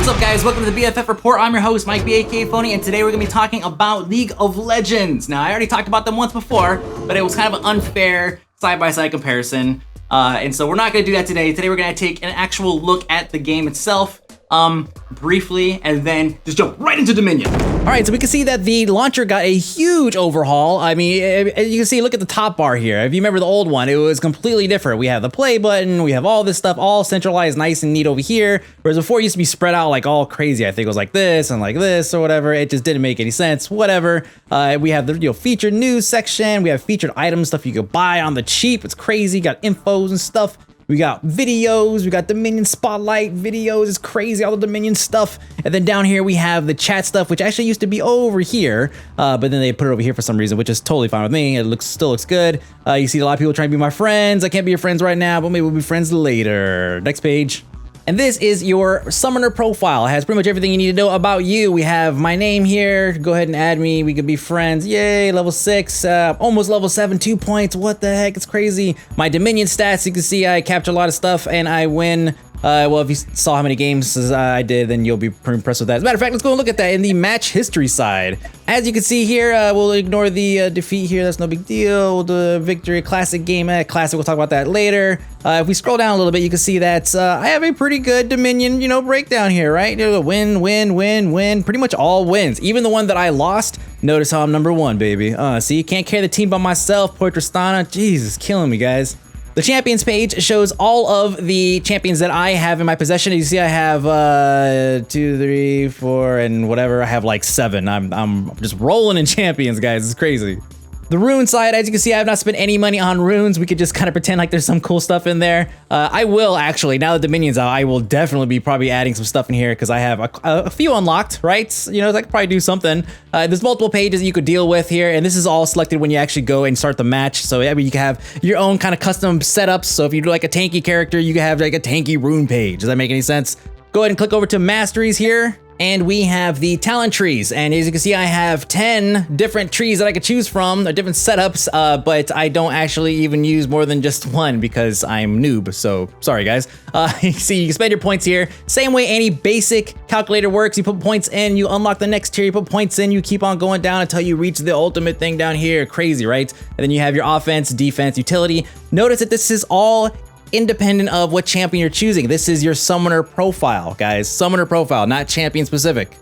What's up, guys? Welcome to the BFF Report. I'm your host, Mike B.A.K. Phony, and today we're going to be talking about League of Legends. Now, I already talked about them once before, but it was kind of an unfair side-by-side comparison, and so we're not going to do that today. Today we're going to take an actual look at the game itself, briefly, and then just jump right into Dominion. All right, so we can see that the launcher got a huge overhaul. I mean, you can see, look at the top bar here. If you remember the old one, it was completely different. We have the play button, we have all this stuff all centralized nice and neat over here, whereas before it used to be spread out like all crazy. I think it was like this and like this or whatever. It just didn't make any sense, whatever. We have the featured news section. We have featured items, stuff you could buy on the cheap. It's crazy, got infos and stuff. We got videos, we got Dominion Spotlight videos, it's crazy, all the Dominion stuff. And then down here we have the chat stuff, which actually used to be over here, but then they put it over here for some reason, which is totally fine with me. It still looks good. You see a lot of people trying to be my friends. I can't be your friends right now, but maybe we'll be friends later. Next page. And this is your summoner profile. It has pretty much everything you need to know about you. We have my name here. Go ahead and add me. We could be friends. Yay, level 6, almost level 7, 2 points. What the heck? It's crazy. My Dominion stats, you can see I capture a lot of stuff and I win. Well, if you saw how many games I did, then you'll be pretty impressed with that. As a matter of fact, let's go and look at that in the match history side. As you can see here, we'll ignore the defeat here. That's no big deal. The victory, classic game, classic. We'll talk about that later. If we scroll down a little bit, you can see that I have a pretty good Dominion, breakdown here, right? Win, win, win, win. Pretty much all wins. Even the one that I lost. Notice how I'm number 1, baby. See, can't carry the team by myself. Poor Tristana. Jesus, killing me, guys. The champions page shows all of the champions that I have in my possession. You see I have 2, 3, 4, and whatever. I have like 7. I'm just rolling in champions, guys. It's crazy. The rune side, as you can see, I have not spent any money on runes. We could just kind of pretend like there's some cool stuff in there. I will actually, now that Dominion's out, I will definitely be probably adding some stuff in here because I have a few unlocked, right? I could probably do something. There's multiple pages that you could deal with here, and this is all selected when you actually go and start the match. So I mean, you can have your own kind of custom setups. So if you do like a tanky character, you can have like a tanky rune page. Does that make any sense? Go ahead and click over to masteries here. And we have the talent trees, and as you can see, I have 10 different trees that I could choose from, different setups, but I don't actually even use more than just one because I'm noob, so sorry guys. You see, you can spend your points here. Same way any basic calculator works. You put points in, you unlock the next tier, you put points in, you keep on going down until you reach the ultimate thing down here. Crazy, right? And then you have your offense, defense, utility. Notice that this is all independent of what champion you're choosing. This is your summoner profile, guys. Summoner profile, not champion specific.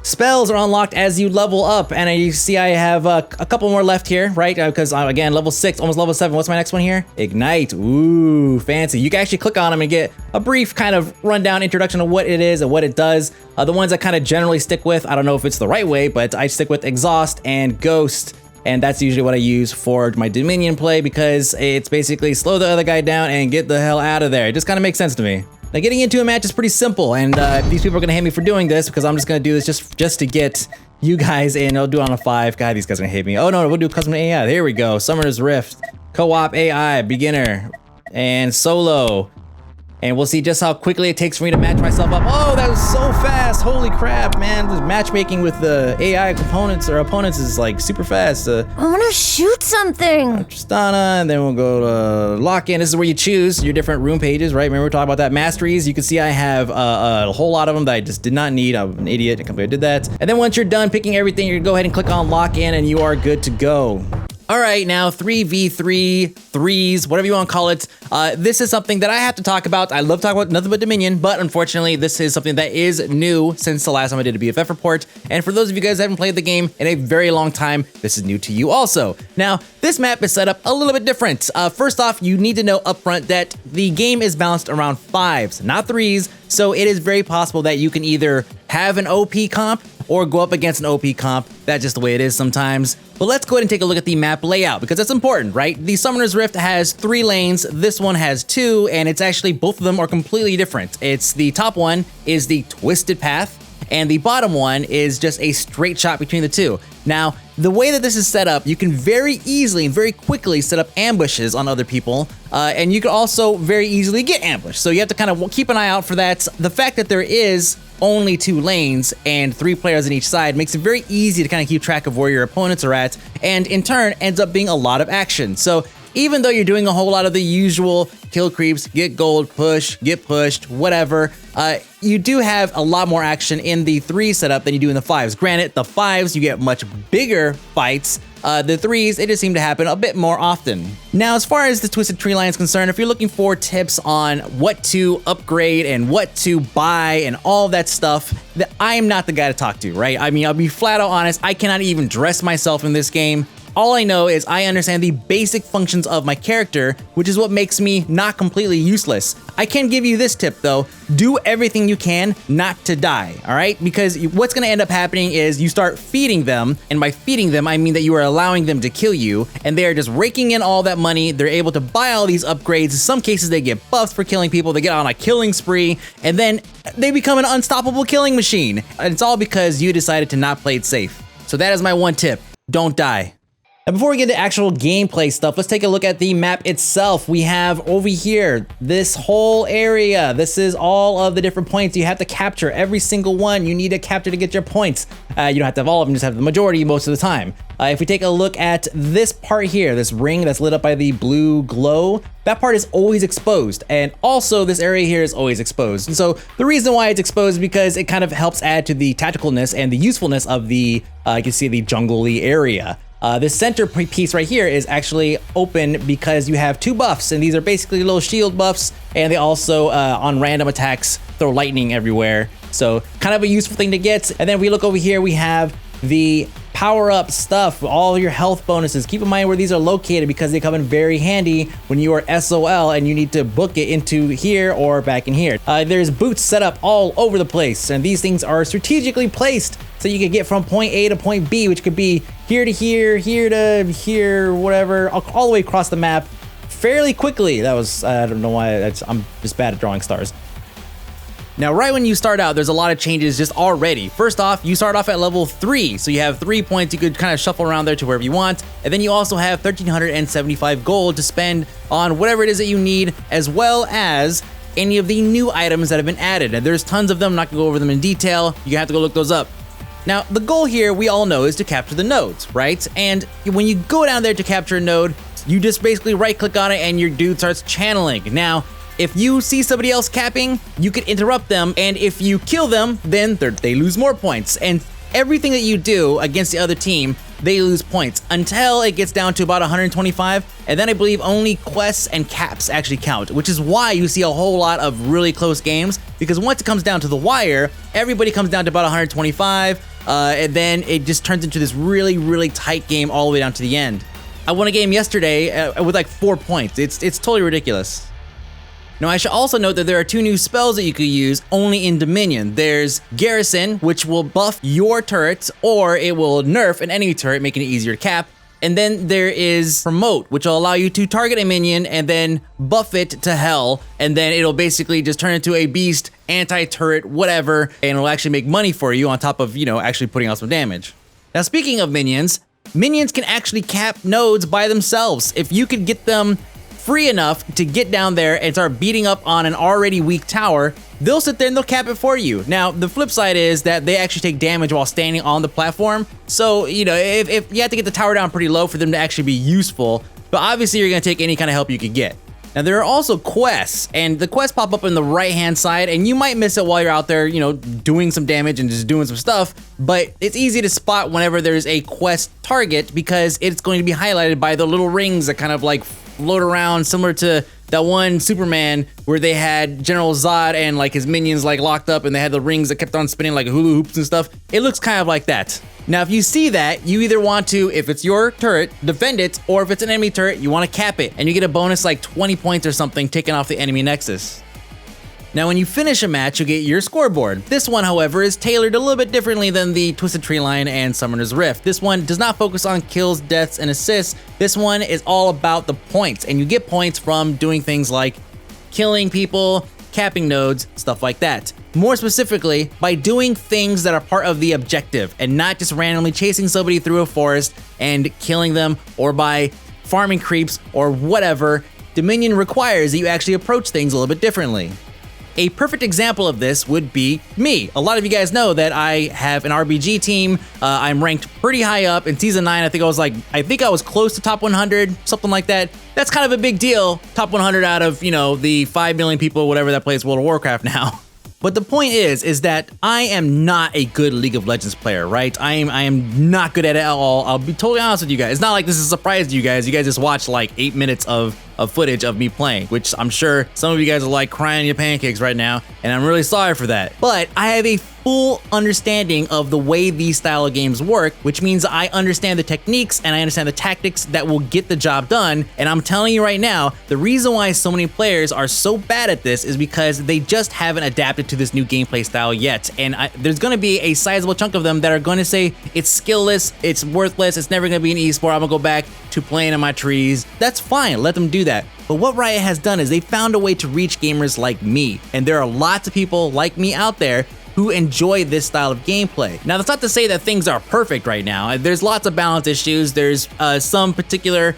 Spells are unlocked as you level up, and you see I have a couple more left here, right? Because again, level 6, almost level 7. What's my next one here? Ignite. Ooh, fancy. You can actually click on them and get a brief kind of rundown introduction of what it is and what it does. The ones I kind of generally stick with, I don't know if it's the right way, but I stick with Exhaust and Ghost. And that's usually what I use for my Dominion play because it's basically slow the other guy down and get the hell out of there. It just kind of makes sense to me. Now, getting into a match is pretty simple, and these people are going to hate me for doing this because I'm just going to do this just to get you guys in. I'll do it on a 5. God, these guys are going to hate me. Oh, no, we'll do custom AI. There we go. Summoner's Rift, Co-op AI, Beginner, and Solo. And we'll see just how quickly it takes for me to match myself up. Oh, that was so fast. Holy crap, man. This matchmaking with the AI components or opponents is like super fast. I want to shoot something. Tristana, and then we'll go to lock-in. This is where you choose your different room pages, right? Remember we talking about that. Masteries, you can see I have a whole lot of them that I just did not need. I'm an idiot. I completely did that. And then once you're done picking everything, you're gonna go ahead and click on lock-in and you are good to go. All right, now 3v3, threes, whatever you want to call it. This is something that I have to talk about. I love talking about nothing but Dominion, but unfortunately, this is something that is new since the last time I did a BFF report. And for those of you guys that haven't played the game in a very long time, this is new to you also. Now, this map is set up a little bit different. First off, you need to know upfront that the game is balanced around 5s, not 3s. So it is very possible that you can either have an OP comp or go up against an OP comp. That's just the way it is sometimes. But let's go ahead and take a look at the map layout because that's important, right? The Summoner's Rift has 3 lanes. This one has 2, and it's actually, both of them are completely different. It's the top one is the Twisted Path, and the bottom one is just a straight shot between the two. Now, the way that this is set up, you can very easily and very quickly set up ambushes on other people, and you can also very easily get ambushed. So you have to kind of keep an eye out for that. The fact that there is only 2 lanes and 3 players on each side makes it very easy to kind of keep track of where your opponents are at, and in turn ends up being a lot of action. So even though you're doing a whole lot of the usual kill creeps, get gold, push, get pushed, whatever, you do have a lot more action in the 3 setup than you do in the 5s. Granted, the 5s, you get much bigger fights. The 3s, it just seem to happen a bit more often. Now, as far as the Twisted Tree line is concerned, if you're looking for tips on what to upgrade and what to buy and all that stuff, I am not the guy to talk to, right? I mean, I'll be flat out honest, I cannot even dress myself in this game. All I know is I understand the basic functions of my character, which is what makes me not completely useless. I can give you this tip though, do everything you can not to die, all right? Because what's gonna end up happening is you start feeding them, and by feeding them, I mean that you are allowing them to kill you, and they are just raking in all that money, they're able to buy all these upgrades, in some cases they get buffed for killing people, they get on a killing spree, and then they become an unstoppable killing machine. And it's all because you decided to not play it safe. So that is my one tip, don't die. Now, before we get to actual gameplay stuff, let's take a look at the map itself. We have over here, this whole area. This is all of the different points you have to capture. Every single one you need to capture to get your points. You don't have to have all of them, just have the majority most of the time. If we take a look at this part here, this ring that's lit up by the blue glow, that part is always exposed. And also this area here is always exposed. And so the reason why it's exposed is because it kind of helps add to the tacticalness and the usefulness of the, you can see the jungle-y area. This center piece right here is actually open because you have 2 buffs, and these are basically little shield buffs, and they also, on random attacks, throw lightning everywhere. So kind of a useful thing to get. And then if we look over here, we have the power-up stuff, all your health bonuses. Keep in mind where these are located because they come in very handy when you are SOL and you need to book it into here or back in here. There's boots set up all over the place, and these things are strategically placed so you can get from point A to point B, which could be here to here, here to here, whatever, all the way across the map fairly quickly. That was, I don't know why, I'm just bad at drawing stars. Now, right when you start out, there's a lot of changes just already. First off, you start off at level 3, so you have 3 points you could kind of shuffle around there to wherever you want, and then you also have 1,375 gold to spend on whatever it is that you need, as well as any of the new items that have been added. And there's tons of them, I'm not gonna go over them in detail, you have to go look those up. Now, the goal here, we all know, is to capture the nodes, right? And when you go down there to capture a node, you just basically right-click on it and your dude starts channeling. Now, if you see somebody else capping, you could interrupt them, and if you kill them, then they lose more points. And everything that you do against the other team, they lose points until it gets down to about 125, and then I believe only quests and caps actually count, which is why you see a whole lot of really close games, because once it comes down to the wire, everybody comes down to about 125, and then it just turns into this really, really tight game all the way down to the end. I won a game yesterday with like 4 points. It's totally ridiculous. Now, I should also note that there are 2 new spells that you could use only in Dominion. There's Garrison, which will buff your turrets, or it will nerf an enemy turret, making it easier to cap. And then there is Promote, which will allow you to target a minion and then buff it to hell, and then it'll basically just turn into a beast, anti-turret, whatever, and it'll actually make money for you on top of, you know, actually putting out some damage. Now, speaking of minions can actually cap nodes by themselves. If you could get them free enough to get down there and start beating up on an already weak tower, they'll sit there and they'll cap it for you. Now, the flip side is that they actually take damage while standing on the platform. So, you know, if you have to get the tower down pretty low for them to actually be useful, but obviously you're gonna take any kind of help you could get. Now, there are also quests, and the quests pop up on the right-hand side, and you might miss it while you're out there, you know, doing some damage and just doing some stuff, but it's easy to spot whenever there's a quest target because it's going to be highlighted by the little rings that kind of like float around, similar to that one Superman where they had General Zod and like his minions like locked up and they had the rings that kept on spinning like hula hoops and stuff. It looks kind of like that. Now, if you see that, you either want to, if it's your turret, defend it, or if it's an enemy turret, you want to cap it, and you get a bonus like 20 points or something taken off the enemy nexus. Now, when you finish a match, you'll get your scoreboard. This one, however, is tailored a little bit differently than the Twisted Tree Line and Summoner's Rift. This one does not focus on kills, deaths, and assists. This one is all about the points, and you get points from doing things like killing people, capping nodes, stuff like that. More specifically, by doing things that are part of the objective, and not just randomly chasing somebody through a forest and killing them, or by farming creeps, or whatever. Dominion requires that you actually approach things a little bit differently. A perfect example of this would be me. A lot of you guys know that I have an RBG team. I'm ranked pretty high up. In Season 9, I think I was close to top 100, something like that. That's kind of a big deal. Top 100 out of, the 5 million people, whatever, that plays World of Warcraft now. But the point is that I am not a good League of Legends player, right? I am not good at it at all. I'll be totally honest with you guys. It's not like this is a surprise to you guys. You guys just watched like 8 minutes of footage of me playing, which I'm sure some of you guys are like crying your pancakes right now, and I'm really sorry for that. But I have a full understanding of the way these style of games work, which means I understand the techniques and I understand the tactics that will get the job done. And I'm telling you right now, the reason why so many players are so bad at this is because they just haven't adapted to this new gameplay style yet. And there's going to be a sizable chunk of them that are going to say it's skillless, it's worthless, it's never going to be an esport, I'm going to go back to playing in my trees. That's fine, let them do that. But what Riot has done is they found a way to reach gamers like me. And there are lots of people like me out there who enjoy this style of gameplay. Now, that's not to say that things are perfect right now. There's lots of balance issues. There's some particular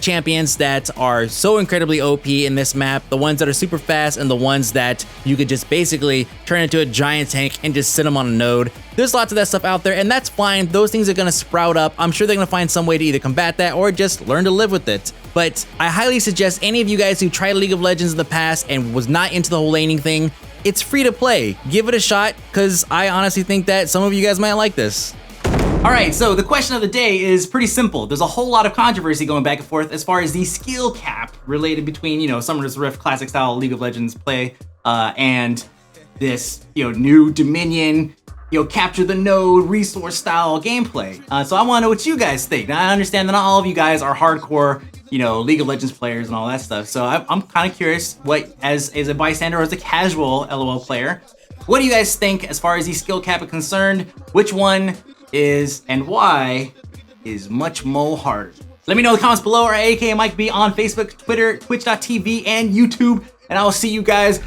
champions that are so incredibly OP in this map, the ones that are super fast and the ones that you could just basically turn into a giant tank and just sit them on a node. There's lots of that stuff out there, and that's fine. Those things are gonna sprout up. I'm sure they're gonna find some way to either combat that or just learn to live with it. But I highly suggest any of you guys who tried League of Legends in the past and was not into the whole laning thing, it's free to play. Give it a shot, because I honestly think that some of you guys might like this. All right, so the question of the day is pretty simple. There's a whole lot of controversy going back and forth as far as the skill cap related between, Summoner's Rift classic style League of Legends play and this, new Dominion, capture the node resource style gameplay. So I want to know what you guys think. Now, I understand that not all of you guys are hardcore, League of Legends players and all that stuff. So I'm kind of curious what, as a bystander or as a casual LOL player, what do you guys think as far as the skill cap is concerned? Which one is and why is much more harder? Let me know in the comments below, or aka Mike B on Facebook, Twitter, Twitch.tv, and YouTube, and I will see you guys